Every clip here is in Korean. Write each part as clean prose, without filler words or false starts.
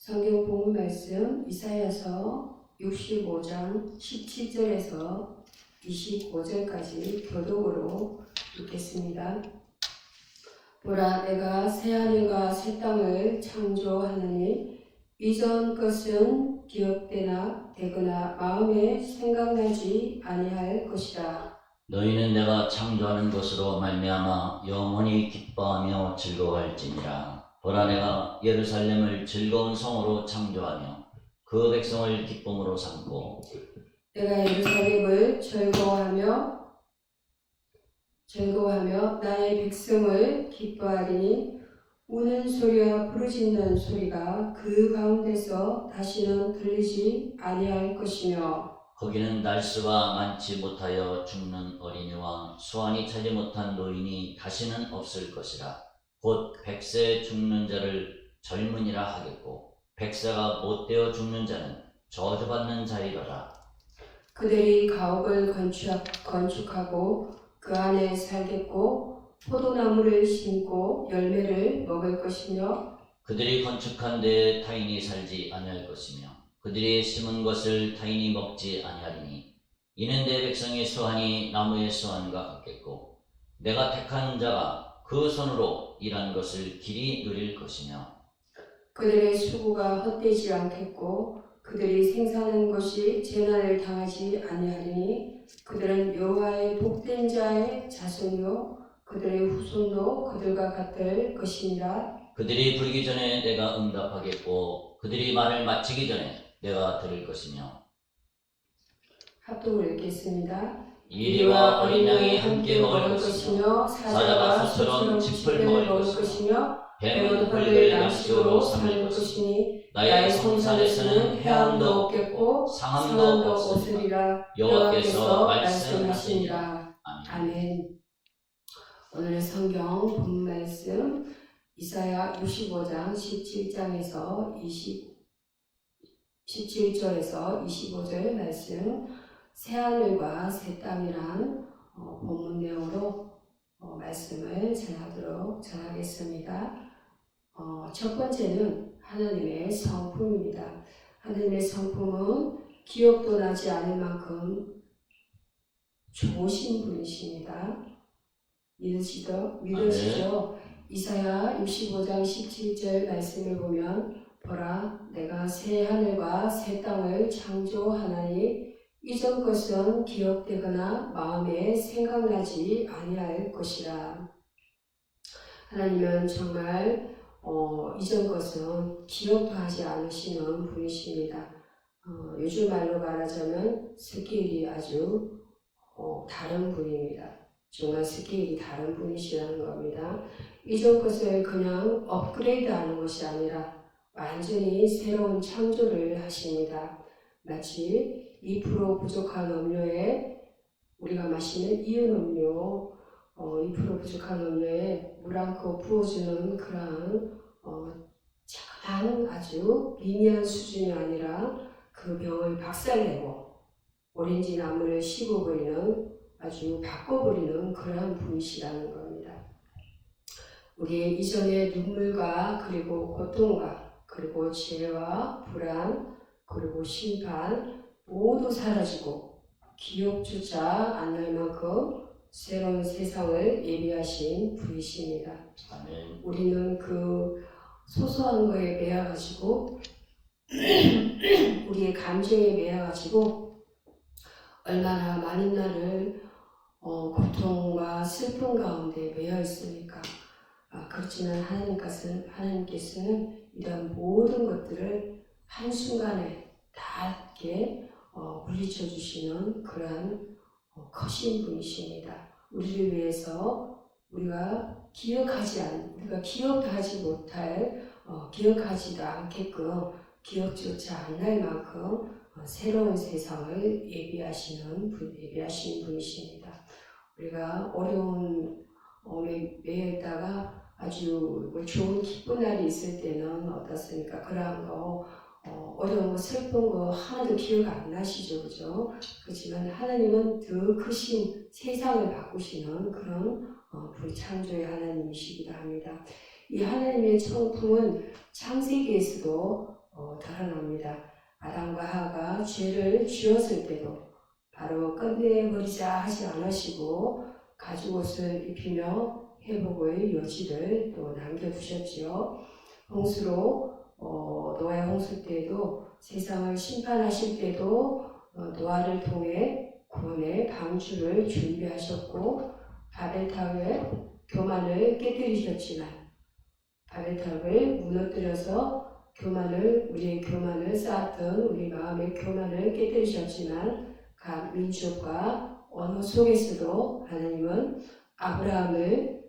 성경 본문 말씀 이사야서 65장 17절에서 25절까지 교독으로 읽겠습니다. 보라, 내가 새하늘과 새 땅을 창조하느니 이전 것은 기억되거나 마음에 생각나지 아니할 것이라. 너희는 내가 창조하는 것으로 말미암아 영원히 기뻐하며 즐거워할지니라. 보라, 내가 예루살렘을 즐거운 성으로 창조하며 그 백성을 기쁨으로 삼고 내가 예루살렘을 즐거워하며 나의 백성을 기뻐하리니 우는 소리와 부르짖는 소리가 그 가운데서 다시는 들리지 아니할 것이며 거기는 날수가 많지 못하여 죽는 어린이와 수완이 차지 못한 노인이 다시는 없을 것이라. 곧 100세 죽는 자를 젊은이라 하겠고 100세가 못되어 죽는 자는 저주받는 자리로라. 그들이 가옥을 건축하고 그 안에 살겠고 포도나무를 심고 열매를 먹을 것이며 그들이 건축한 데에 타인이 살지 아니할 것이며 그들이 심은 것을 타인이 먹지 아니하리니 이는 내 백성의 수완이 나무의 수완과 같겠고 내가 택한 자가 그 손으로 일한 것을 길이 누릴 것이며 그들의 수고가 헛되지 않겠고 그들이 생산한 것이 재난을 당하지 아니하리니 그들은 여호와의 복된 자의 자손이요 그들의 후손도 그들과 같을 것이니라. 그들이 부르기 전에 내가 응답하겠고 그들이 말을 마치기 전에 내가 들을 것이며. 합독을 읽겠습니다. 이리와 어린 양이 함께 먹을 것이며 사자가 소처럼 짚을 먹을 것이며 뱀은 흙을 양식으로 삼을 것이니 나의 성산에서는 해함도 없겠고 상함도 없으리라. 여호와께서 말씀하시니라. 아멘. 오늘의 성경 본문 말씀 이사야 65장 17장에서 17절에서 25절 말씀, 새하늘과 새 땅이란 본문 내용으로 말씀을 전하겠습니다. 첫 번째는 하나님의 성품입니다. 하나님의 성품은 기억도 나지 않을 만큼 좋으신 분이십니다. 믿으시죠? 이사야 65장 17절 말씀을 보면 보라, 내가 새 하늘과 새 땅을 창조하나니 이전 것은 기억되거나 마음에 생각나지 아니할 것이라. 하나님은 정말 이전 것은 기억도 하지 않으시는 분이십니다. 요즘 말로 말하자면 스케일이 아주 다른 분입니다. 정말 스케일이 다른 분이시라는 겁니다. 이전 것을 그냥 업그레이드하는 것이 아니라 완전히 새로운 창조를 하십니다. 마치 2% 부족한 음료에 우리가 마시는 이온 음료 2% 부족한 음료에 물 한 컵 부어주는 그런 작은 아주 미미한 수준이 아니라 그 병을 박살내고 오렌지 나무를 씹어버리는 아주 바꿔버리는 그러한 분이시라는 겁니다. 우리의 이전의 눈물과 그리고 고통과 그리고 죄와 불안 그리고 심판 모두 사라지고 기억조차 안 날 만큼 새로운 세상을 예비하신 분이십니다. 아멘. 우리는 그 소소한 거에 매여가지고 우리의 감정에 매여가지고 얼마나 많은 날을 고통과 슬픔 가운데 매여 있습니까? 그렇지만 하나님께서는 이런 모든 것들을 한순간에 다 이렇게 물리쳐 주시는 그러한 크신 분이십니다. 우리를 위해서 우리가 기억도 하지 못할 기억하지도 않게끔 기억조차 안 날 만큼 새로운 세상을 예비하신 분이십니다. 우리가 어려운 매여 있다가 아주 좋은 기쁜 날이 있을 때는 어떻습니까? 그러한 거 어려운 거 슬픈 거 하나도 기억 안 나시죠, 그죠? 그렇지만 하나님은 더 크신 세상을 바꾸시는 그런 불창조의 하나님이시기도 합니다. 이 하나님의 성품은 창세기에서도 드러납니다. 아담과 하와가 죄를 지었을 때도 바로 끝내버리자 하지 않으시고 가죽옷을 입히며 회복의 여지를 또 남겨두셨지요. 홍수로 노아의 홍수 때에도 세상을 심판하실 때도 노아를 통해 구원의 방주를 준비하셨고 바벨탑의 교만을 깨뜨리셨지만 바벨탑을 무너뜨려서 우리의 교만을 쌓았던 우리 마음의 교만을 깨뜨리셨지만 각 민족과 언어 속에서도 하나님은 아브라함을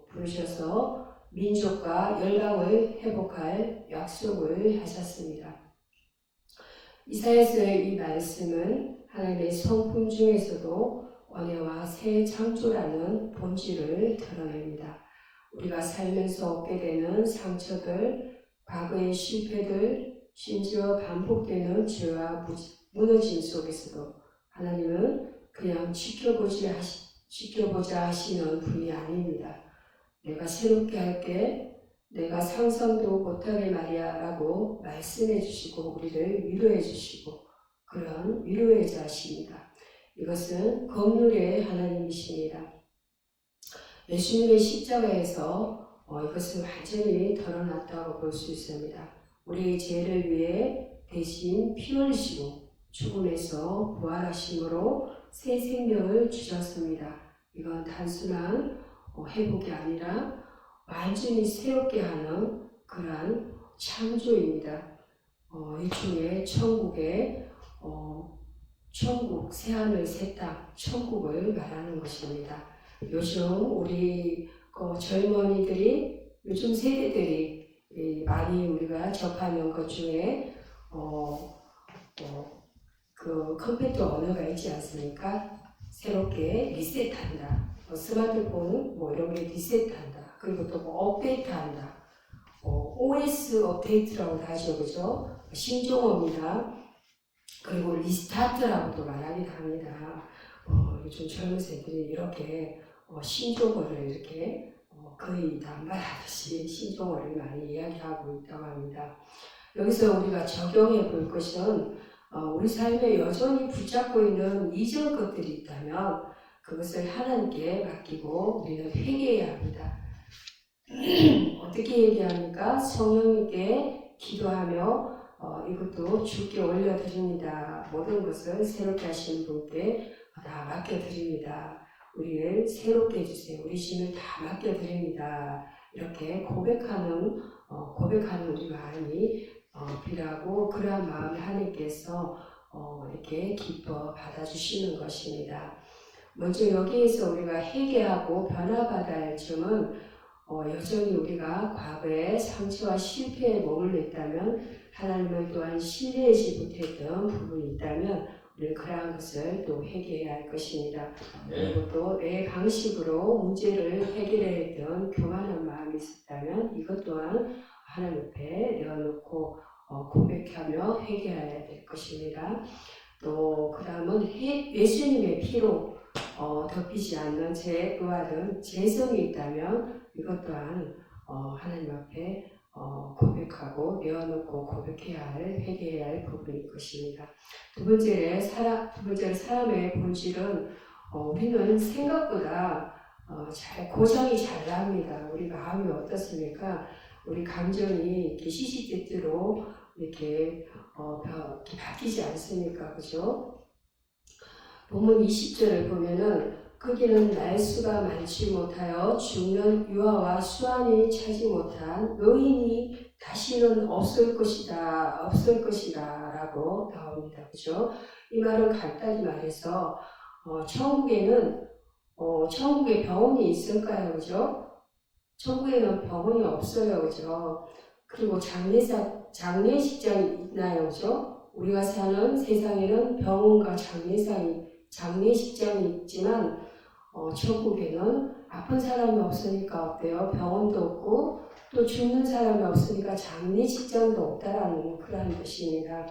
부르셔서 민족과 열방을 회복할 약속을 하셨습니다. 이사야서의 이 말씀은 하나님의 성품 중에서도 원해와 새 창조라는 본질을 드러냅니다. 우리가 살면서 얻게 되는 상처들, 과거의 실패들, 심지어 반복되는 죄와 무너짐 속에서도 하나님은 그냥 지켜보자 하시는 분이 아닙니다. 내가 새롭게 할게, 내가 상상도 못하게 말이야 라고 말씀해 주시고 우리를 위로해 주시고 그런 위로의 자십니다. 이것은 긍휼의 하나님이십니다. 예수님의 십자가에서 이것을 완전히 드러났다고 볼 수 있습니다. 우리의 죄를 위해 대신 피 흘리시고 죽음에서 부활하심으로 새 생명을 주셨습니다. 이건 단순한 회복이 아니라 완전히 새롭게 하는 그러한 창조입니다. 일종의 천국, 새하늘, 새 땅, 천국을 말하는 것입니다. 요즘 우리 젊은이들이, 요즘 세대들이 많이 우리가 접하는 것 중에 그 컴퓨터 언어가 있지 않습니까? 새롭게 리셋한다. 스마트폰 이런 게 리셋한다. 그리고 또 업데이트한다. OS 업데이트라고 하죠, 그죠? 신종어입니다. 그리고 리스타트라고도 말하기도 합니다. 요즘 젊은 세들이 이렇게 신종어를 이렇게 거의 남발하듯이 신종어를 많이 이야기하고 있다고 합니다. 여기서 우리가 적용해 볼 것은 우리 삶에 여전히 붙잡고 있는 이전 것들이 있다면 그것을 하나님께 맡기고 우리는 회개해야 합니다. 어떻게 회개합니까? 성령님께 기도하며 이것도 주께 올려드립니다. 모든 것을 새롭게 하시는 분께 다 맡겨드립니다. 우리를 새롭게 해주세요. 우리 짐을 다 맡겨드립니다. 이렇게 고백하는 우리 마음이 필요하고 그러한 마음을 하나님께서 이렇게 기뻐 받아주시는 것입니다. 먼저 여기에서 우리가 회개하고 변화받아야 할 점은 여전히 우리가 과거의 상처와 실패에 머물러 있다면 하나님을 또한 신뢰하지 못했던 부분이 있다면 우리는 그러한 것을 또 회개해야 할 것입니다. 그리고 또 내 방식으로 문제를 해결해야 했던 교만한 마음이 있었다면 이것 또한 하나님 앞에 내어놓고 고백하며 회개해야 될 것입니다. 또 그 다음은 예수님의 피로 덮이지 않는 죄와 다른 죄성이 있다면 이것 또한 하나님 앞에 고백하고 내어놓고 고백해야 할, 회개해야 할 부분일 것입니다. 두 번째로 사람의 본질은 우리는 생각보다 고장이 잘 납니다. 우리 마음이 어떻습니까? 우리 감정이 이렇게 시시때때로 이렇게 바뀌지 않습니까? 그죠? 본문 20절을 보면은 거기는 날수가 많지 못하여 죽는 유아와 수완이 차지 못한 노인이 다시는 없을 것이다 라고 나옵니다. 그죠? 이 말은 간단히 말해서 천국에 병원이 있을까요? 그죠? 천국에는 병원이 없어요. 그죠? 그리고 장례식장이 있나요? 그죠? 우리가 사는 세상에는 병원과 장례식장이 있지만 천국에는 아픈 사람이 없으니까 어때요? 병원도 없고 또 죽는 사람이 없으니까 장례식장도 없다라는 그런 뜻입니다.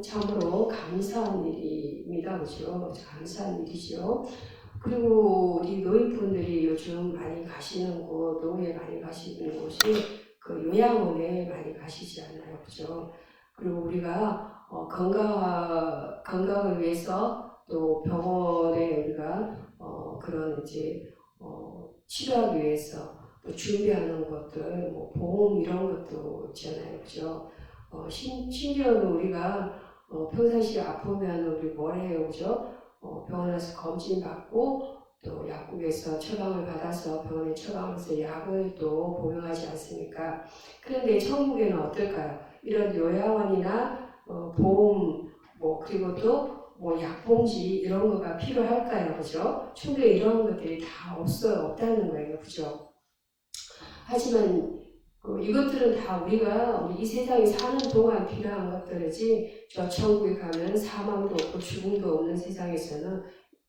참으로 감사한 일입니다. 그죠? 감사한 일이죠. 그리고 우리 노인분들이 요즘 많이 가시는 곳, 노후에 많이 가시는 곳이 그 요양원에 많이 가시지 않나요, 그죠? 그리고 우리가 건강을 위해서 또 병원에 우리가 그런 이제 치료하기 위해서 또 준비하는 것들, 뭐 보험 이런 것도 있잖아요, 그죠? 심지어는 우리가 평상시에 아프면 우리 뭘 해요, 그죠? 병원 가서 검진 받고 또 약국에서 처방을 받아서 병원에 처방해서 약을 또 복용하지 않습니까? 그런데 천국에는 어떨까요? 이런 요양원이나 보험 그리고 또 뭐 약봉지 이런 거가 필요할까요, 그죠? 천국에 이런 것들이 다 없다는 거예요, 그죠? 하지만 이것들은 다 우리 이 세상에 사는 동안 필요한 것들이지 저 천국에 가면 사망도 없고 죽음도 없는 세상에서는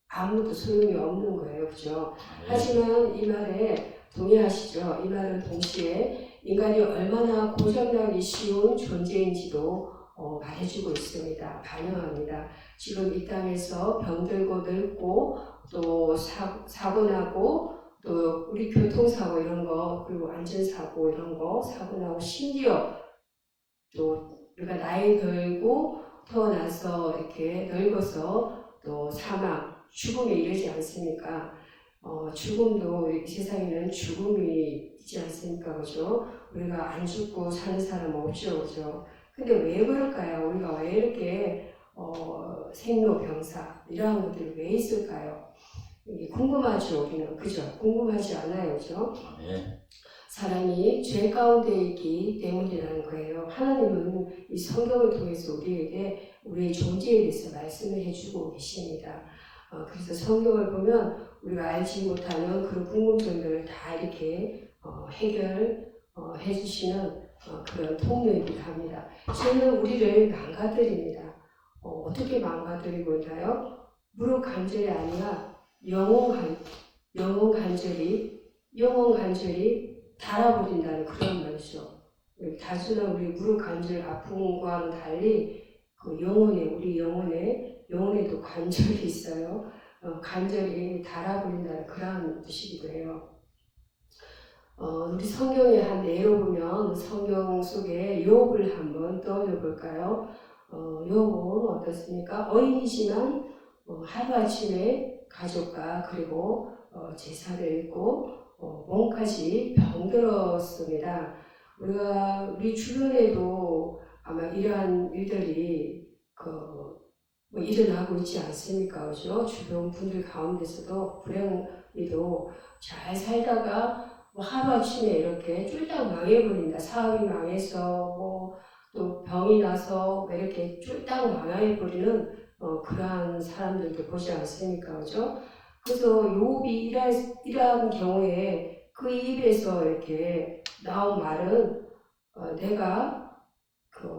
아무도 소용이 없는 거예요, 그죠? 하지만 이 말에 동의하시죠? 이 말은 동시에 인간이 얼마나 고장나기 쉬운 존재인지도 말해주고 있습니다. 반영합니다. 지금 이 땅에서 병들고 늙고 또 사고 나고 또 우리 교통사고 이런 거 그리고 안전사고 이런 거 사고 나고 심지어 또 우리가 나이 들고 태어나서 이렇게 늙어서 또 사망, 죽음에 이르지 않습니까? 죽음도 이 세상에는 죽음이 있지 않습니까? 그죠? 우리가 안 죽고 사는 사람 없죠, 그죠? 근데 왜 그럴까요? 우리가 왜 이렇게 생로병사 이러한 것들이 왜 있을까요? 궁금하죠, 우리는. 그죠? 궁금하지 않아요, 그죠? 네. 사람이 죄 가운데 있기 때문이라는 거예요. 하나님은 이 성경을 통해서 우리에게 우리의 존재에 대해서 말씀을 해주고 계십니다. 그래서 성경을 보면 우리가 알지 못하는 그런 궁금증들을 다 이렇게 해결해 주시는 그런 통로이기도 합니다. 죄는 우리를 망가뜨립니다. 어떻게 망가뜨리고 있나요? 무릎 관절이 아니라 영혼 관절이 닳아버린다는 그런 말이죠. 단순한 우리 무릎 관절 아픔과는 달리 우리 영혼에도 관절이 있어요. 관절이 닳아버린다는 그런 뜻이기도 해요. 우리 성경의 한 예로 보면 성경 속에 욥을 한번 떠올려 볼까요? 욥은 어떻습니까? 어인이지만 하루아침에 가족과 그리고 제사를 잃고 몸까지 병들었습니다. 우리 주변에도 아마 이러한 일들이 일어나고 있지 않습니까? 그죠? 주변 분들 가운데서도 불행히도 잘 살다가 하루아침에 이렇게 쫄딱 망해버린다. 사업이 망해서 또 병이 나서 이렇게 쫄딱 망해버리는 그러한 사람들도 보지 않습니까? 그죠? 그래서 욥이 이러한 경우에 그 입에서 이렇게 나온 말은 내가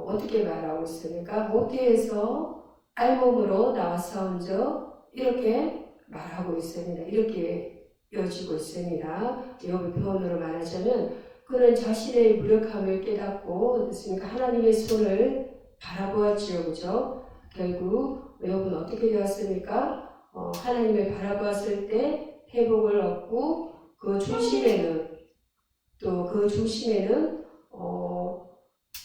어떻게 말하고 있습니까? 모태에서 알몸으로 나왔사온즉 이렇게 말하고 있습니다. 이렇게 이어지고 있습니다. 욥의 표현으로 말하자면 그는 자신의 무력함을 깨닫고 어떻습니까? 하나님의 손을 바라보았지요, 그죠? 결국 욥은 어떻게 되었습니까? 하나님을 바라보았을 때 회복을 얻고 그 중심에는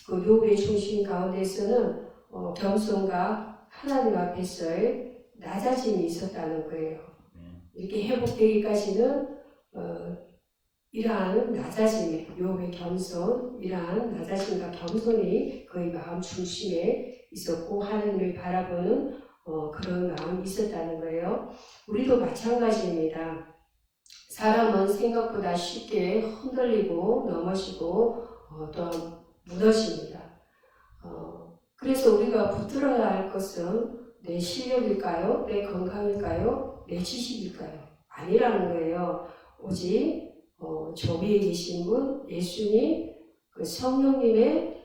그 욥의 중심 가운데서는 겸손과 하나님 앞에서의 낮아짐이 있었다는 거예요. 이렇게 회복되기까지는 이러한 낮아짐, 욥의 겸손, 이러한 낮아짐과 겸손이 그의 마음 중심에 있었고 하나님을 바라보는 그런 마음이 있었다는 거예요. 우리도 마찬가지입니다. 사람은 생각보다 쉽게 흔들리고 넘어지고 또 무너집니다. 그래서 우리가 붙들어야 할 것은 내 실력일까요? 내 건강일까요? 내 지식일까요? 아니라는 거예요. 오직 저 위에 계신 분 예수님 그 성령님의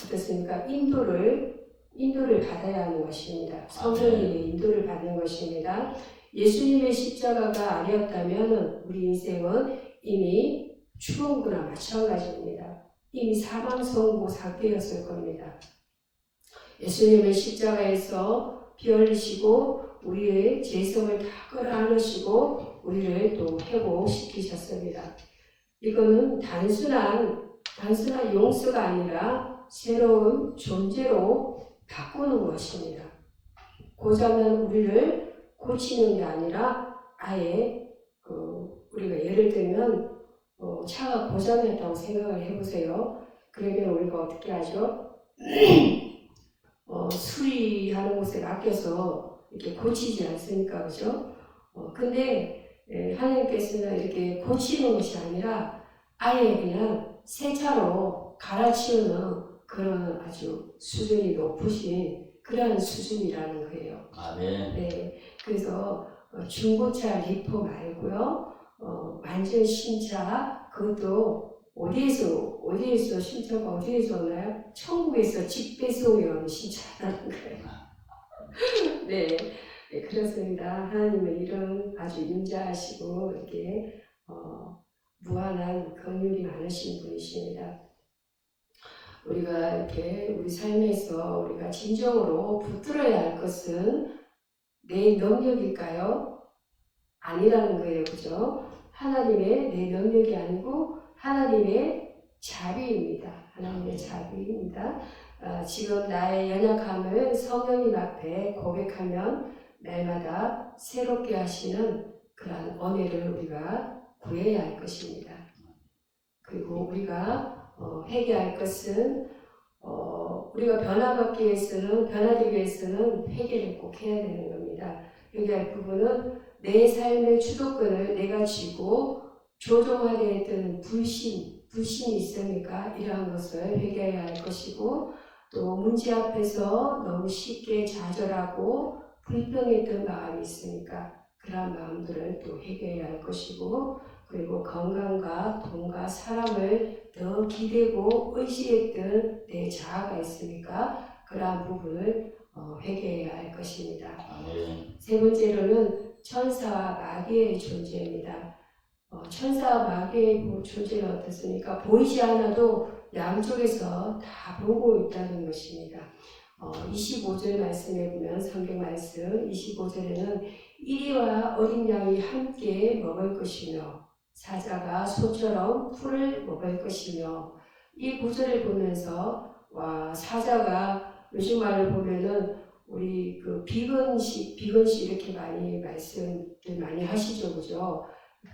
어떻습니까? 인도를 받아야 하는 것입니다. 성령님의 인도를 받는 것입니다. 예수님의 십자가가 아니었다면 우리 인생은 이미 죽은 거나 마찬가지입니다. 이미 사망선고 상태였을 겁니다. 예수님의 십자가에서 피 흘리시고 우리의 죄성을 다 끌어안으시고 우리를 또 회복시키셨습니다. 이거는 단순한 단순한 용서가 아니라 새로운 존재로 바꾸는 것입니다. 고장난 우리를 고치는 게 아니라 아예 우리가 예를 들면 차가 고장났다고 생각을 해보세요. 그러면 우리가 어떻게 하죠? 수리하는 곳에 맡겨서 이렇게 고치지 않습니까? 그죠? 근데 하나님께서는 이렇게 고치는 것이 아니라 아예 그냥 새 차로 갈아치우는 그런 아주 수준이 높으신 그러한 수준이라는 거예요. 아멘. 네, 그래서 중고차 리포 말고요, 완전 신차 그것도 어디에서 신차가 어디에서 오나요? 천국에서 직배송이 오는 신차라는 거예요. 네, 네, 그렇습니다. 하나님은 이런 아주 인자하시고 이렇게 무한한 긍휼이 많으신 분이십니다. 우리가 이렇게 우리 삶에서 우리가 진정으로 붙들어야 할 것은 내 능력일까요? 아니라는 거예요. 그죠? 하나님의 내 능력이 아니고 하나님의 자비입니다. 하나님의 자비입니다. 지금 나의 연약함을 성령님 앞에 고백하면 날마다 새롭게 하시는 그러한 은혜를 우리가 구해야 할 것입니다. 그리고 우리가 회개할 것은 우리가 변화되기 위해서는 회개를 꼭 해야 되는 겁니다. 회개할 부분은 내 삶의 주도권을 내가 쥐고 조종하게 했던 불신이 있습니까? 이러한 것을 회개해야 할 것이고, 또 문제 앞에서 너무 쉽게 좌절하고 불평했던 마음이 있으니까 그러한 마음들을 또 회개해야 할 것이고, 그리고 건강과 돈과 사람을 더 기대고 의지했던 내 자아가 있으니까 그러한 부분을 회개해야 할 것입니다. 아멘. 세 번째로는 천사와 마귀의 존재입니다. 천사와 마귀의 존재는 어떻습니까? 보이지 않아도 양쪽에서 다 보고 있다는 것입니다. 25절 말씀에 보면 성경 말씀 25절에는 이리와 어린 양이 함께 먹을 것이며 사자가 소처럼 풀을 먹을 것이며, 이 구절을 보면서 사자가 요즘 말을 보면은 우리 그 비건식 이렇게 많이 말씀들 많이 하시죠, 그죠?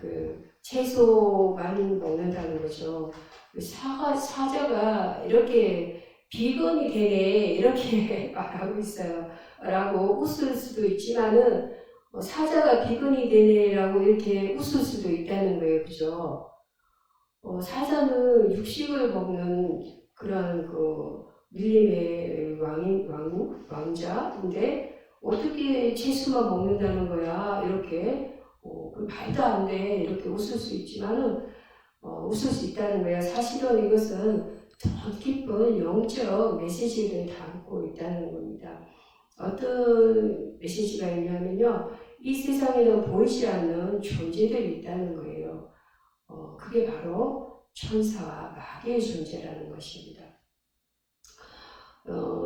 그 채소만 먹는다는 거죠. 사자가 이렇게 비건이 되네 이렇게 말하고 있어요. 라고 웃을 수도 있지만은 사자가 비건이 되네라고 이렇게 웃을 수도 있다는 거예요, 그죠? 사자는 육식을 먹는 그런 밀림의 왕자인데 어떻게 채소만 먹는다는 거야? 이렇게 말도 안 돼. 이렇게 웃을 수 있지만은 웃을 수 있다는 거야. 사실은 이것은 더 깊은 영적 메시지를 담고 있다는 겁니다. 어떤 메시지가 있냐면요, 이 세상에는 보이지 않는 존재들이 있다는 거예요. 그게 바로 천사와 마귀의 존재라는 것입니다.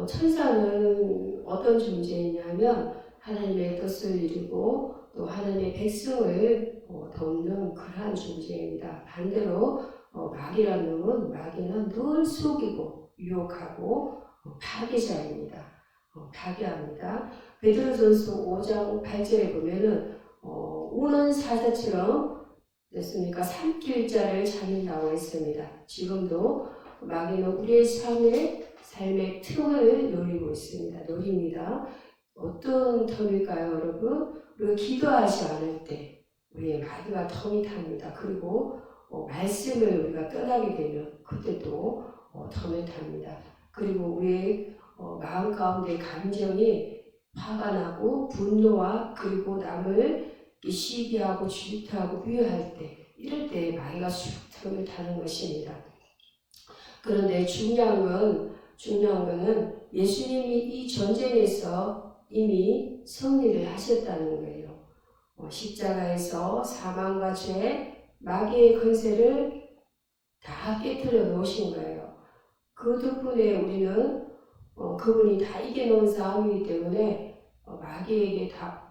천사는 어떤 존재이냐면 하나님의 뜻을 이루고 또 하나님의 백성을 돕는 그러한 존재입니다. 반대로 마귀는 늘 속이고 유혹하고 파괴자입니다. 파괴합니다. 베드로전서 5장 8절에 보면은 우는 사자처럼 됐습니까? 삼킬 자를 찾는 나와 있습니다. 지금도 마귀는 우리의 삶의 틈을 노립니다. 어떤 틈일까요, 여러분? 우리가 기도하지 않을 때 우리의 마귀가 틈이 탑니다. 그리고 말씀을 우리가 떠나게 되면 그때도 틈을 탑니다. 그리고 우리의 마음 가운데 감정이 화가 나고 분노와 그리고 남을 시기하고 질투하고 비교할 때, 이럴 때 마귀가 쑥 틈을 타는 것입니다. 그런데 중요한 거는 예수님이 이 전쟁에서 이미 승리를 하셨다는 거예요. 십자가에서 사망과 죄, 마귀의 권세를 다 깨뜨려 놓으신 거예요. 그 덕분에 우리는 그분이 다 이겨놓은 싸움이기 때문에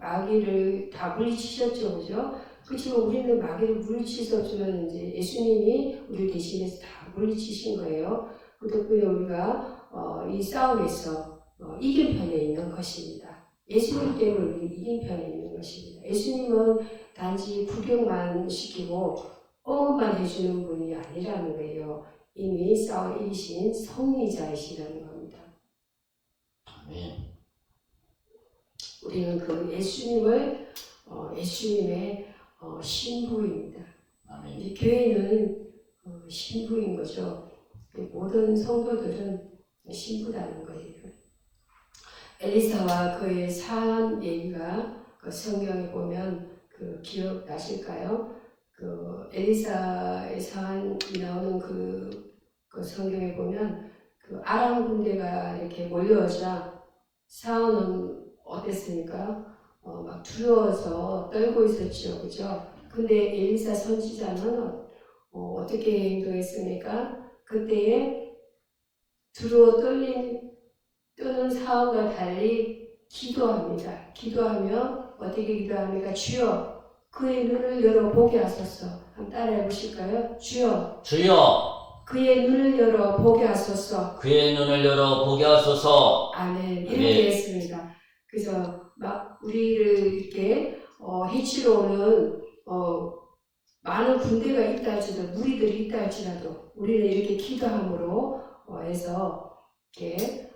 마귀를 다 물리치셨죠, 그죠? 그렇지만 우리는 마귀를 물리칠 수 없지만 이제 예수님이 우리 대신해서 다 물리치신 거예요. 그 덕분에 우리가 이 싸움에서 이긴 편에 있는 것입니다. 예수님 때문에 우리 이긴 편에 있는 것입니다. 예수님은 단지 구경만 시키고 응원만 해주는 분이 아니라는 거예요. 이미 싸워 이기신 승리자이시라는 겁니다. 아멘. 우리는 그 예수님의 신부입니다. 아멘. 이 교회는 신부인 거죠. 모든 성도들은 신부라는 거예요. 엘리사와 그의 삶 얘기가 그 성경에 보면 그 기억나실까요? 그 엘리사의 사안이 나오는 그 성경에 보면 그 아람 군대가 이렇게 몰려오자 사울은 어땠습니까? 막 두려워서 떨고 있었죠, 그죠? 근데 엘리사 선지자는 어떻게 행동했습니까? 그때에 두려워 떠는 사울과 달리 기도합니다. 기도하며 어떻게 기도합니까? 주여 그의 눈을 열어 보게 하소서. 한번 따라해 보실까요? 주여 그의 눈을 열어 보게 하소서. 그의 눈을 열어 보게 하소서. 아멘. 이렇게 했습니다. 그래서 막 우리를 이렇게 해치러 오는 많은 군대가 있다 할지라도 무리들이 있다 할지라도 우리는 이렇게 기도함으로 해서 이렇게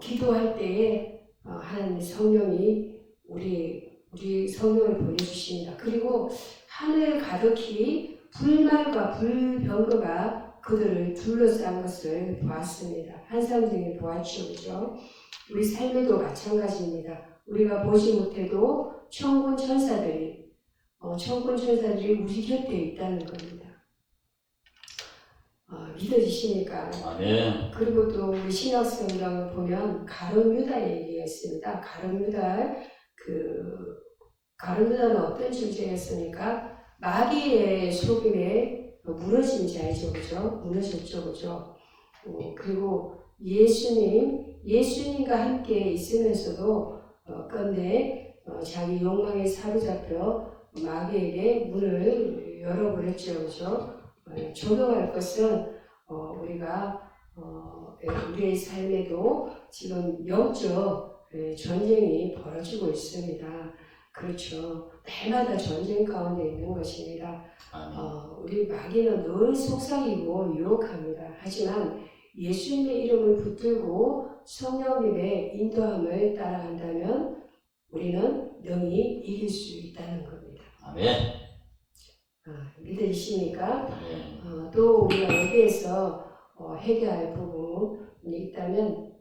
기도할 때에 하나님 성령이 우리 성령을 보내주십니다. 그리고 하늘 가득히 불말과 불병거가 그들을 둘러싼 것을 보았습니다. 환상적인 보았죠, 그죠? 우리 삶에도 마찬가지입니다. 우리가 보지 못해도 천군 천사들이 우리 곁에 있다는 겁니다. 믿어지십니까? 아멘. 그리고 또 우리 신약성경을 보면 가룟 유다 얘기가 있습니다. 가룟 유다는 어떤 존재였습니까? 마귀의 속임에 무너진 자이죠, 그죠? 무너졌죠, 그죠? 그리고 예수님과 함께 있으면서도 건데 자기 욕망에 사로잡혀 마귀에게 문을 열어버렸죠, 그죠? 적용할 것은 우리가 우리의 삶에도 지금 영적 전쟁이 벌어지고 있습니다. 그렇죠. 날마다 전쟁 가운데 있는 것입니다. 우리 마귀는 늘 속삭이고 유혹합니다. 하지만 예수님의 이름을 붙들고 성령님의 인도함을 따라간다면 우리는 능히 이길 수 있다는 겁니다. 아멘. 믿으십니까? 아멘. 또 우리가 여기에서 해결할 부분이 있다면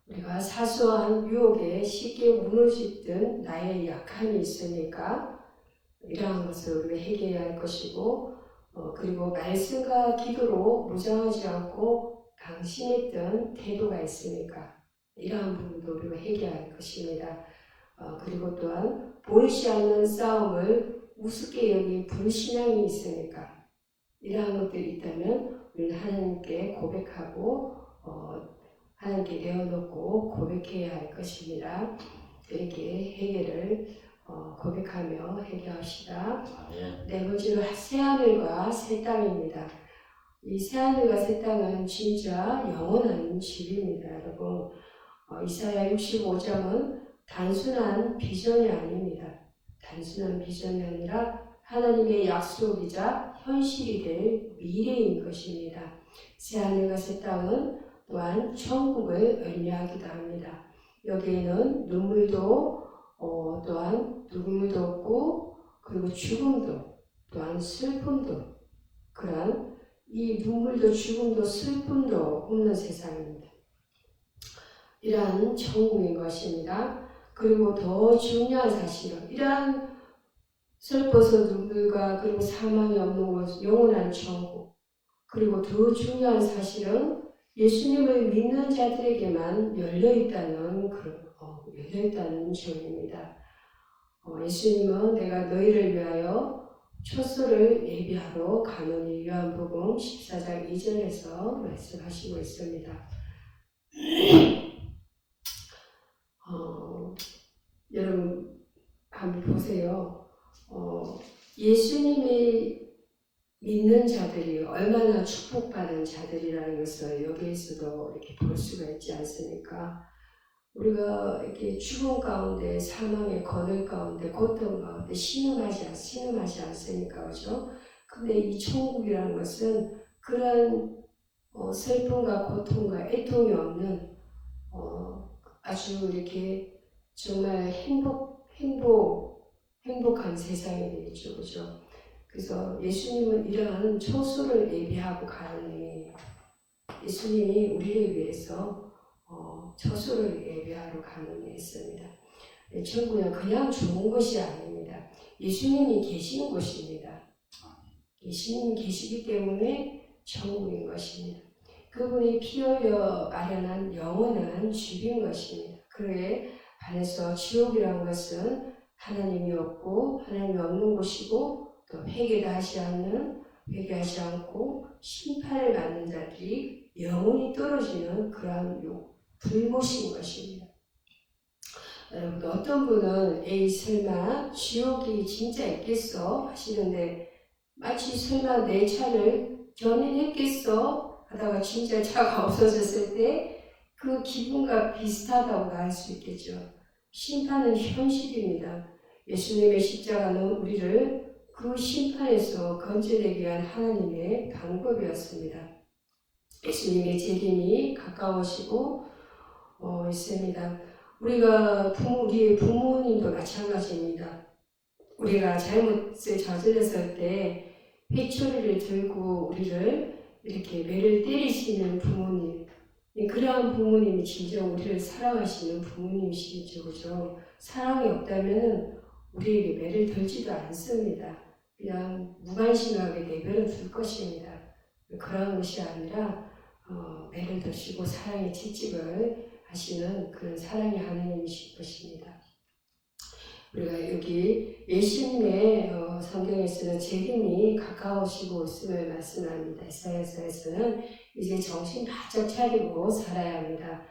우리가 사소한 유혹에 쉽게 무너지던 나의 약함이 있으니까 이러한 것을 우리가 해결해야 할 것이고 그리고 말씀과 기도로 무장하지 않고 방심했던 태도가 있으니까 이러한 부분도 우리가 해결할 것입니다. 그리고 또한 보이지 않는 싸움을 우습게 여긴 불신앙이 있으니까 이러한 것들이 있다면 우리는 하나님께 고백하고 하나님께 내어놓고 고백해야 할 것입니다. 이렇게 해결을 고백하며 해결합시다. 아멘. 네 번째로 새하늘과 새 땅입니다. 이 새하늘과 새 땅은 진짜 영원한 집입니다, 여러분. 이사야 65장은 단순한 비전이 아닙니다. 단순한 비전이 아니라 하나님의 약속이자 현실이 될 미래인 것입니다. 새하늘과 새 땅은 또한 천국을 의미하기도 합니다. 여기에는 눈물도 없고 그리고 죽음도 또한 슬픔도 그런 이 눈물도 죽음도 슬픔도 없는 세상입니다. 이러한 천국인 것입니다. 그리고 더 중요한 사실은 이러한 슬퍼서 눈물과 그리고 사망이 없는 곳 영원한 천국 그리고 더 중요한 사실은 예수님을 믿는 자들에게만 열려있다는 점입니다. 예수님은 내가 너희를 위하여 초소를 예비하러 가노니 요한복음 14장 2절에서 말씀하시고 있습니다. 여러분 한번 보세요. 예수님이 믿는 자들이 얼마나 축복받은 자들이라는 것을 여기에서도 이렇게 볼 수가 있지 않습니까? 우리가 이렇게 죽음 가운데, 사망의 거늘 가운데, 고통 가운데 신음하지 않습니까? 그죠? 근데 이 천국이라는 것은 그런 슬픔과 고통과 애통이 없는 아주 이렇게 정말 행복한 세상이 되겠죠. 그죠? 그래서 예수님은 이러한 초소를 예비하고 가니 예수님이 우리를 위해서 처소를 예비하러 가는 있습니다. 천국은 그냥 좋은 곳이 아닙니다. 예수님이 계신 곳입니다. 예수님이 계시기 때문에 천국인 것입니다. 그분이 피 흘려 마련한 영원한 집인 것입니다. 그에 반해서 지옥이라는 것은 하나님이 없고 하나님이 없는 곳이고 또 회개하지 않고 심판을 받는 자들이 영원히 떨어지는 그러한 불못인 것입니다. 여러분 어떤 분은 에이 설마 지옥이 진짜 있겠어 하시는데 마치 설마 내 차를 견인했겠어 하다가 진짜 차가 없어졌을 때 그 기분과 비슷하다고 할 수 있겠죠. 심판은 현실입니다. 예수님의 십자가는 우리를 그 심판에서 건져내기 위한 하나님의 방법이었습니다. 예수님의 재림이 가까워지고 있습니다. 우리의 부모님도 마찬가지입니다. 우리가 잘못을 저질렀을 때 회초리를 들고 우리를 이렇게 매를 때리시는 부모님, 그러한 부모님이 진정 우리를 사랑하시는 부모님이시죠. 그죠? 사랑이 없다면 우리에게 매를 들지도 않습니다. 그냥 무관심하게 내버려 둘 것입니다. 그런 것이 아니라 매를 드시고 사랑의 채찍을 하시는 그런 사랑의 하나님이실 것입니다. 우리가 여기 예수님의 성경에서는 재림이 가까우시고 있음을 말씀합니다. 이사야서에서는 이제 정신 바짝 차리고 살아야 합니다.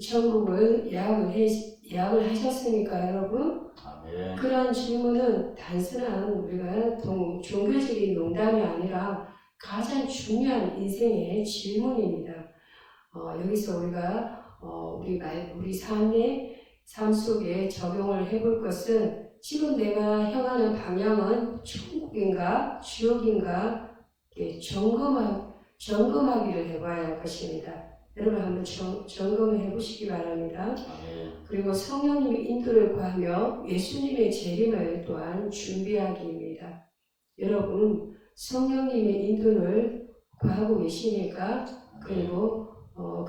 천국을 예약을 하셨습니까, 여러분? 아멘. 그런 질문은 단순한 우리가 종교적인 농담이 아니라 가장 중요한 인생의 질문입니다. 여기서 우리가 우리 삶 속에 적용을 해볼 것은 지금 내가 향하는 방향은 천국인가 지옥인가 점검하기를 해봐야 할 것입니다. 여러분 한번 점검을 해보시기 바랍니다. 그리고 성령님의 인도를 구하며 예수님의 재림을 또한 준비하기입니다. 여러분 성령님의 인도를 구하고 계시니까 그리고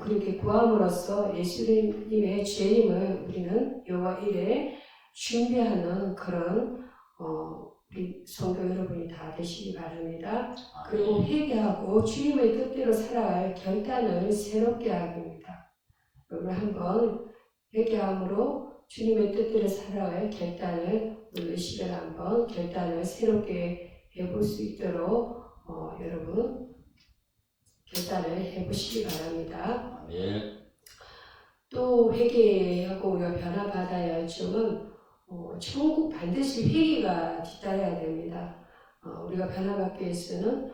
그렇게 구함으로써 예수님의 재림을 우리는 여호와 이래 준비하는 그런 우리 성도 여러분이 다 되시기 바랍니다. 그리고 회개하고 주님의 뜻대로 살아갈 결단을 새롭게 하기입니다. 여러분 한번 회개함으로 주님의 뜻대로 살아갈 결단을 오늘 시간에 한번 결단을 새롭게 해볼 수 있도록 여러분 결단을 해보시기 바랍니다. 아멘. 또 회개하고 우리가 변화받아야 할 점은 천국 반드시 회개가 뒤따라야 됩니다. 우리가 변화받기 위해서는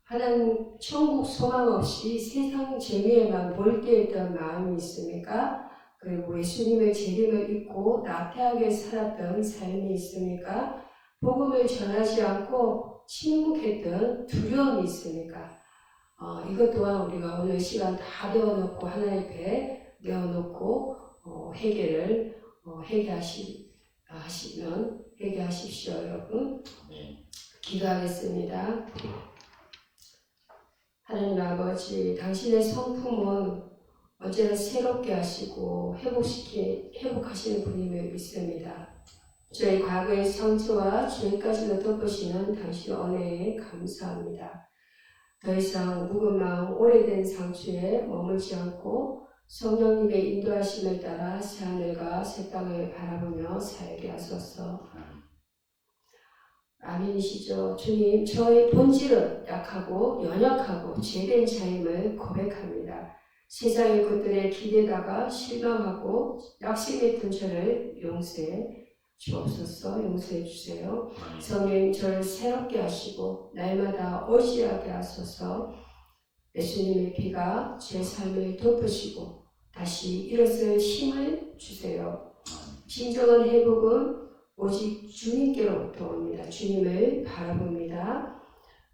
하나님 천국 소망 없이 세상 재미에만 몰두했던 마음이 있습니까? 그리고 예수님의 재림을 잊고 나태하게 살았던 삶이 있습니까? 복음을 전하지 않고 침묵했던 두려움이 있습니까? 이것 또한 우리가 오늘 시간 다 내어놓고 하나님 앞에 내어놓고 회개하십시오 여러분. 기도하겠습니다. 하나님 아버지, 당신의 성품은 언제나 새롭게 하시고 회복하시는 분임을 믿습니다. 저희 과거의 상처와 지금까지도 덮으시는 당신 은혜에 감사합니다. 더 이상 묵은 마음, 오래된 상처에 머물지 않고 성령님의 인도하심을 따라 새하늘과 새 땅을 바라보며 살게 하소서. 아멘이시죠? 주님, 저의 본질은 약하고 연약하고 죄된 자임을 고백합니다. 세상의 것들에 기대다가 실망하고 약심했던 저를 용서해 주옵소서. 용서해 주세요. 아멘. 성령 저를 새롭게 하시고 날마다 어지하게 하소서. 예수님의 피가 제 삶을 덮으시고 다시 일어설 힘을 주세요. 진정한 회복은 오직 주님께로부터 옵니다. 주님을 바라봅니다.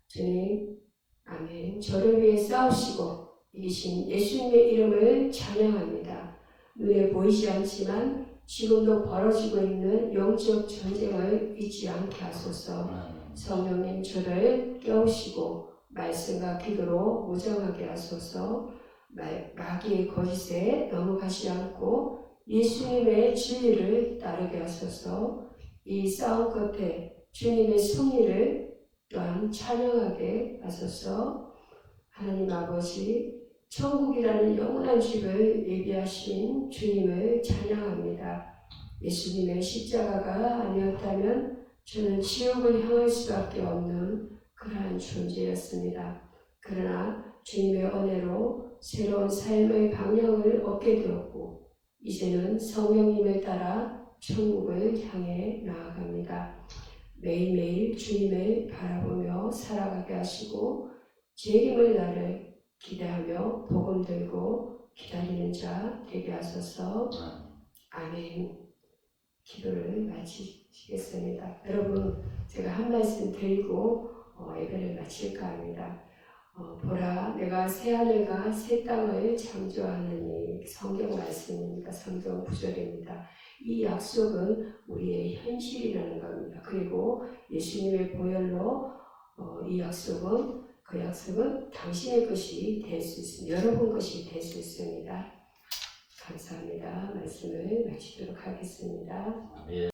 주님, 아멘. 저를 위해 싸우시고 이기신 예수님의 이름을 찬양합니다. 눈에 보이지 않지만 지금도 벌어지고 있는 영적 전쟁을 잊지 않게 하소서. 성령님 저를 깨우시고 말씀과 기도로 무장하게 하소서. 마귀의 거짓에 넘어가지 않고 예수님의 진리를 따르게 하소서. 이 싸움 끝에 주님의 승리를 또한 찬양하게 하소서. 하나님 아버지, 천국이라는 영원한 집을 예비하신 주님을 찬양합니다. 예수님의 십자가가 아니었다면 저는 지옥을 향할 수밖에 없는 그러한 존재였습니다. 그러나 주님의 은혜로 새로운 삶의 방향을 얻게 되었고 이제는 성령님을 따라 천국을 향해 나아갑니다. 매일매일 주님을 바라보며 살아가게 하시고 재림을 날을 기대하며 복음 들고 기다리는 자 되게 하소서. 아멘. 기도를 마치겠습니다. 여러분, 제가 한 말씀 드리고 예배를 마칠까 합니다. 보라, 내가 새하늘과 새 땅을 창조하느니. 성경 말씀입니다. 성경 구절입니다. 이 약속은 우리의 현실이라는 겁니다. 그리고 예수님의 보혈로 이 약속은 그 약속은 당신의 것이 될 수 있습니다. 여러분 것이 될 수 있습니다. 감사합니다. 말씀을 마치도록 하겠습니다. 아멘.